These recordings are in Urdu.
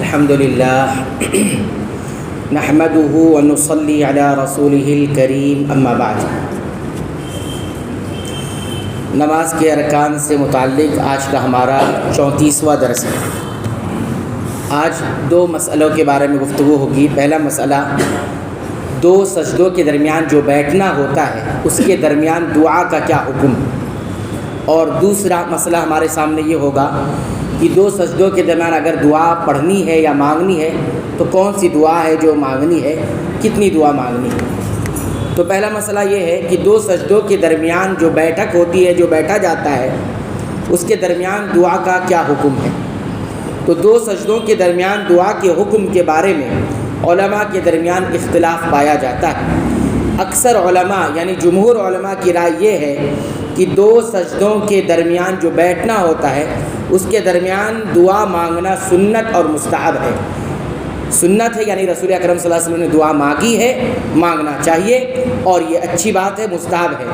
الحمدللہ نحمده ونصلی علی رسولہ الکریم اما بعد۔ نماز کے ارکان سے متعلق آج کا ہمارا 34واں درس ہے۔ آج دو مسئلوں کے بارے میں گفتگو ہوگی۔ پہلا مسئلہ، دو سجدوں کے درمیان جو بیٹھنا ہوتا ہے اس کے درمیان دعا کا کیا حکم، اور دوسرا مسئلہ ہمارے سامنے یہ ہوگا کہ دو سجدوں کے درمیان اگر دعا پڑھنی ہے یا مانگنی ہے تو کون سی دعا ہے جو مانگنی ہے، کتنی دعا مانگنی ہے۔ تو پہلا مسئلہ یہ ہے کہ دو سجدوں کے درمیان جو بیٹھک ہوتی ہے، جو بیٹھا جاتا ہے، اس کے درمیان دعا کا کیا حکم ہے۔ تو دو سجدوں کے درمیان دعا کے حکم کے بارے میں علماء کے درمیان اختلاف پایا جاتا ہے۔ اکثر علماء یعنی جمہور علماء کی رائے یہ ہے کہ دو سجدوں کے درمیان جو بیٹھنا ہوتا ہے اس کے درمیان دعا مانگنا سنت اور مستحب ہے۔ سنت ہے یعنی رسول اکرم صلی اللہ علیہ وسلم نے دعا مانگی ہے، مانگنا چاہیے، اور یہ اچھی بات ہے، مستحب ہے،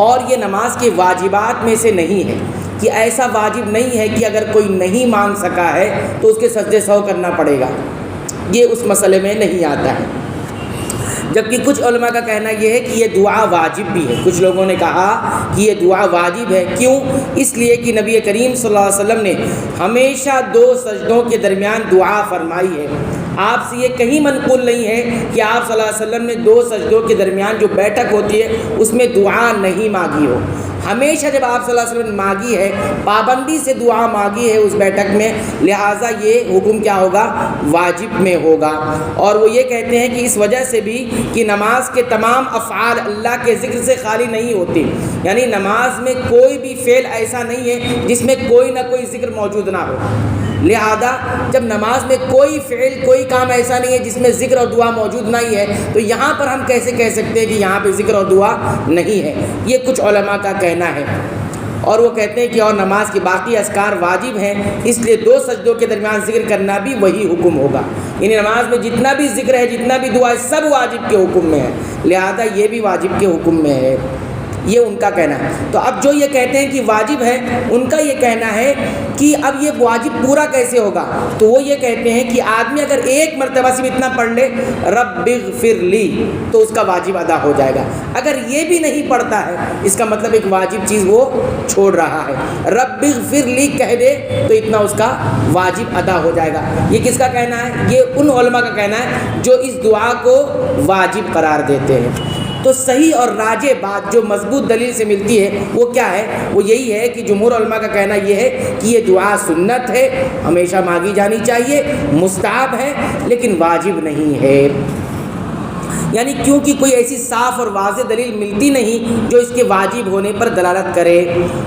اور یہ نماز کے واجبات میں سے نہیں ہے کہ ایسا واجب نہیں ہے کہ اگر کوئی نہیں مانگ سکا ہے تو اس کے سجدے سہو کرنا پڑے گا، یہ اس مسئلے میں نہیں آتا ہے۔ جبکہ کچھ علماء کا کہنا یہ ہے کہ یہ دعا واجب بھی ہے۔ کچھ لوگوں نے کہا کہ یہ دعا واجب ہے، کیوں؟ اس لیے کہ نبی کریم صلی اللہ علیہ وسلم نے ہمیشہ دو سجدوں کے درمیان دعا فرمائی ہے۔ آپ سے یہ کہیں منقول نہیں ہے کہ آپ صلی اللہ علیہ وسلم نے دو سجدوں کے درمیان جو بیٹھک ہوتی ہے اس میں دعا نہیں مانگی ہو۔ ہمیشہ جب آپ صلی اللہ علیہ وسلم نے مانگی ہے، پابندی سے دعا مانگی ہے اس بیٹھک میں، لہٰذا یہ حکم کیا ہوگا؟ واجب میں ہوگا۔ اور وہ یہ کہتے ہیں کہ اس وجہ سے بھی کہ نماز کے تمام افعال اللہ کے ذکر سے خالی نہیں ہوتے، یعنی نماز میں کوئی بھی فعل ایسا نہیں ہے جس میں کوئی نہ کوئی ذکر موجود نہ ہو۔ لہذا جب نماز میں کوئی فعل، کوئی کام ایسا نہیں ہے جس میں ذکر اور دعا موجود نہیں ہے، تو یہاں پر ہم کیسے کہہ سکتے ہیں کہ یہاں پہ ذکر اور دعا نہیں ہے؟ یہ کچھ علماء کا کہنا ہے، اور وہ کہتے ہیں کہ اور نماز کے باقی اذکار واجب ہیں، اس لیے دو سجدوں کے درمیان ذکر کرنا بھی وہی حکم ہوگا۔ یعنی نماز میں جتنا بھی ذکر ہے، جتنا بھی دعا ہے، سب واجب کے حکم میں ہے، لہذا یہ بھی واجب کے حکم میں ہے، یہ ان کا کہنا ہے۔ تو اب جو یہ کہتے ہیں کہ واجب ہے، ان کا یہ کہنا ہے کہ اب یہ واجب پورا کیسے ہوگا؟ تو وہ یہ کہتے ہیں کہ آدمی اگر ایک مرتبہ صرف اتنا پڑھ لے رب اغفر لی تو اس کا واجب ادا ہو جائے گا۔ اگر یہ بھی نہیں پڑھتا ہے، اس کا مطلب ایک واجب چیز وہ چھوڑ رہا ہے۔ رب اغفر لی کہہ دے تو اتنا اس کا واجب ادا ہو جائے گا۔ یہ کس کا کہنا ہے؟ یہ ان علماء کا کہنا ہے جو اس دعا کو واجب قرار دیتے ہیں۔ تو صحیح اور راجح بات جو مضبوط دلیل سے ملتی ہے وہ کیا ہے؟ وہ یہی ہے کہ جمہور علماء کا کہنا یہ ہے کہ یہ دعا سنت ہے، ہمیشہ مانگی جانی چاہیے، مستحب ہے، لیکن واجب نہیں ہے۔ یعنی کیونکہ کوئی ایسی صاف اور واضح دلیل ملتی نہیں جو اس کے واجب ہونے پر دلالت کرے۔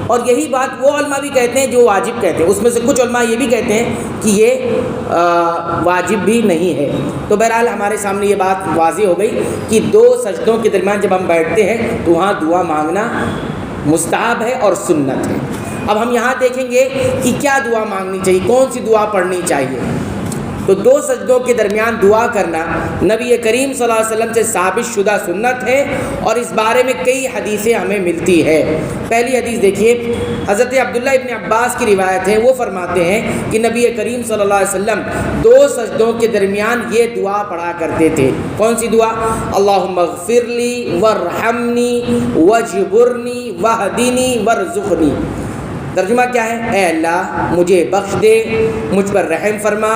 اور یہی بات وہ علماء بھی کہتے ہیں جو واجب کہتے ہیں، اس میں سے کچھ علماء یہ بھی کہتے ہیں کہ یہ واجب بھی نہیں ہے۔ تو بہرحال ہمارے سامنے یہ بات واضح ہو گئی کہ دو سجدوں کے درمیان جب ہم بیٹھتے ہیں تو وہاں دعا مانگنا مستحب ہے اور سنت ہے۔ اب ہم یہاں دیکھیں گے کہ کیا دعا مانگنی چاہیے، کون سی دعا پڑھنی چاہیے۔ تو دو سجدوں کے درمیان دعا کرنا نبی کریم صلی اللہ علیہ وسلم سے ثابت شدہ سنت ہے، اور اس بارے میں کئی حدیثیں ہمیں ملتی ہے۔ پہلی حدیث دیکھیے، حضرت عبداللہ ابن عباس کی روایت ہے، وہ فرماتے ہیں کہ نبی کریم صلی اللہ علیہ وسلم دو سجدوں کے درمیان یہ دعا پڑھا کرتے تھے۔ کون سی دعا؟ اللہم اغفر لی وارحمنی واجبرنی واہدنی وارزقنی۔ ترجمہ کیا ہے؟ اے اللہ مجھے بخش دے، مجھ پر رحم فرما،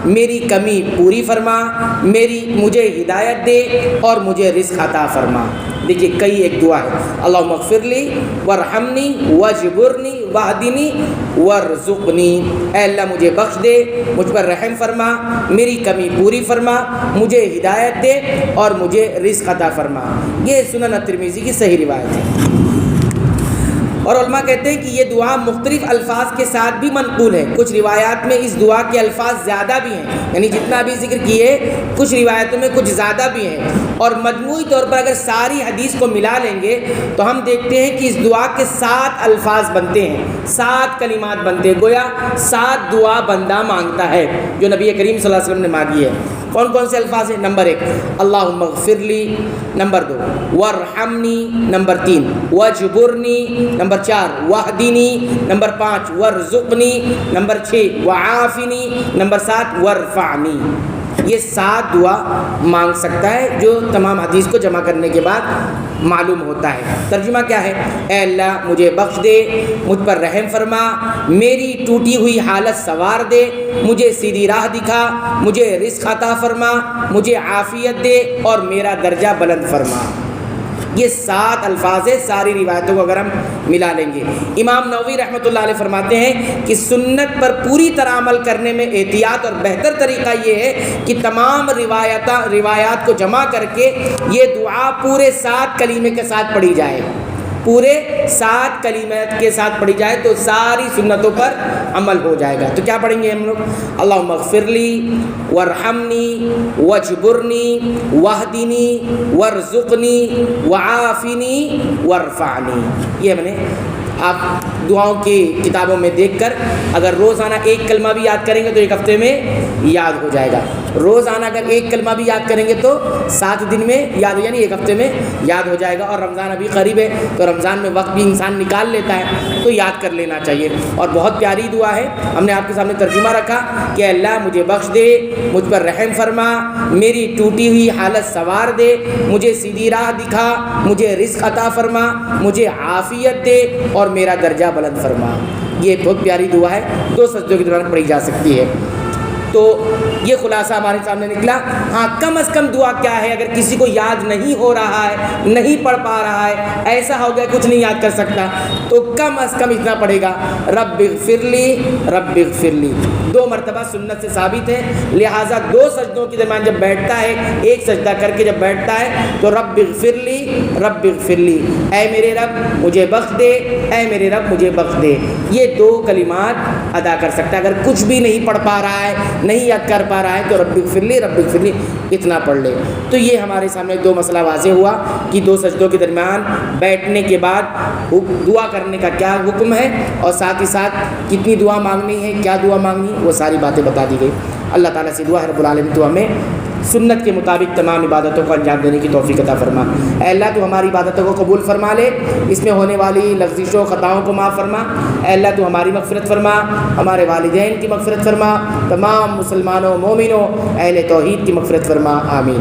میری کمی پوری فرما، مجھے ہدایت دے اور مجھے رزق عطا فرما۔ دیکھیے کئی ایک دعا ہے، اللہم اغفر لی وارحمنی واجبرنی واہدنی وارزقنی۔ اے اللہ مجھے بخش دے، مجھ پر رحم فرما، میری کمی پوری فرما، مجھے ہدایت دے اور مجھے رزق عطا فرما۔ یہ سنن ترمذی کی صحیح روایت ہے۔ اور علماء کہتے ہیں کہ یہ دعا مختلف الفاظ کے ساتھ بھی منقول ہے۔ کچھ روایات میں اس دعا کے الفاظ زیادہ بھی ہیں، یعنی جتنا بھی ذکر کیے کچھ روایتوں میں کچھ زیادہ بھی ہیں، اور مجموعی طور پر اگر ساری حدیث کو ملا لیں گے تو ہم دیکھتے ہیں کہ اس دعا کے 7 الفاظ بنتے ہیں، 7 کلمات بنتے ہیں، گویا 7 دعا بندہ مانگتا ہے جو نبی کریم صلی اللہ علیہ وسلم نے مانگی ہے۔ کون کون سے الفاظ ہیں؟ نمبر 1 اللہم اغفر لی، نمبر 2 وارحمنی، نمبر 3 واجبرنی، نمبر نمبر 4 وحدینی، نمبر 5 ورزقنی، نمبر 6 وعافنی، نمبر 7 ورفعنی۔ یہ 7 دعا مانگ سکتا ہے جو تمام حدیث کو جمع کرنے کے بعد معلوم ہوتا ہے۔ ترجمہ کیا ہے؟ اے اللہ مجھے بخش دے، مجھ پر رحم فرما، میری ٹوٹی ہوئی حالت سنوار دے، مجھے سیدھی راہ دکھا، مجھے رزق عطا فرما، مجھے عافیت دے اور میرا درجہ بلند فرما۔ یہ 7 الفاظ ہے، ساری روایتوں کو اگر ہم ملا لیں گے۔ امام نووی رحمۃ اللہ علیہ فرماتے ہیں کہ سنت پر پوری طرح عمل کرنے میں احتیاط اور بہتر طریقہ یہ ہے کہ تمام روایات کو جمع کر کے یہ دعا پورے 7 کلمے کے ساتھ پڑھی جائے، پورے 7 کلمات کے ساتھ پڑھی جائے تو ساری سنتوں پر عمل ہو جائے گا۔ تو کیا پڑھیں گے ہم لوگ؟ اللہم اغفر لی وارحمنی واجبرنی واہدنی وارزقنی وعافنی وارفعنی۔ یہ میں نے آپ دعاؤں کی کتابوں میں دیکھ کر اگر روزانہ ایک کلمہ بھی یاد کریں گے تو ایک ہفتے میں یاد ہو جائے گا۔ روزانہ اگر ایک کلمہ بھی یاد کریں گے تو 7 دن میں یاد ہو، یعنی ایک ہفتے میں یاد ہو جائے گا۔ اور رمضان ابھی قریب ہے تو رمضان میں وقت بھی انسان نکال لیتا ہے تو یاد کر لینا چاہیے۔ اور بہت پیاری دعا ہے، ہم نے آپ کے سامنے ترجمہ رکھا کہ اللہ مجھے بخش دے، مجھ پر رحم فرما، میری ٹوٹی ہوئی حالت سنوار دے، مجھے سیدھی راہ دکھا، مجھے رزق عطا فرما، مجھے عافیت دے اور میرا درجہ بلند فرما۔ یہ بہت پیاری دعا ہے، 2 سجدوں کے دوران پڑھی جا سکتی ہے۔ تو یہ خلاصہ ہمارے سامنے نکلا۔ ہاں کم از کم دعا کیا ہے؟ اگر کسی کو یاد نہیں ہو رہا ہے، نہیں پڑھ پا رہا ہے، ایسا ہو گیا کچھ نہیں یاد کر سکتا، تو کم از کم اتنا پڑھے گا، رب اغفر لی رب اغفر لی۔ 2 مرتبہ سنت سے ثابت ہے، لہٰذا 2 سجدوں کے درمیان جب بیٹھتا ہے، ایک سجدہ کر کے جب بیٹھتا ہے تو رب اغفر لی رب اغفر لی، اے میرے رب مجھے بخش دے، اے میرے رب مجھے بخش دے۔ یہ 2 کلمات ادا کر سکتا ہے۔ اگر کچھ بھی نہیں پڑھ پا رہا ہے، نہیں یاد کر پا رہا ہے تو رب اغفر لی اتنا پڑھ لے۔ تو یہ ہمارے سامنے 2 مسئلہ واضح ہوا کہ 2 سجدوں کے درمیان بیٹھنے کے بعد دعا کرنے کا کیا حکم ہے، اور ساتھ ہی ساتھ کتنی دعا مانگنی ہے، کیا دعا مانگنی ہے، وہ ساری باتیں بتا دی گئی۔ اللہ تعالیٰ سے دعا ہے رب العالمین تو ہمیں سنت کے مطابق تمام عبادتوں کو انجام دینے کی توفیق عطا فرما۔ اے اللہ تو ہماری عبادتوں کو قبول فرما لے، اس میں ہونے والی لغزشوں خطاؤں کو معاف فرما۔ اے اللہ تو ہماری مغفرت فرما، ہمارے والدین کی مغفرت فرما، تمام مسلمانوں مومنوں اہل توحید کی مغفرت فرما، آمین۔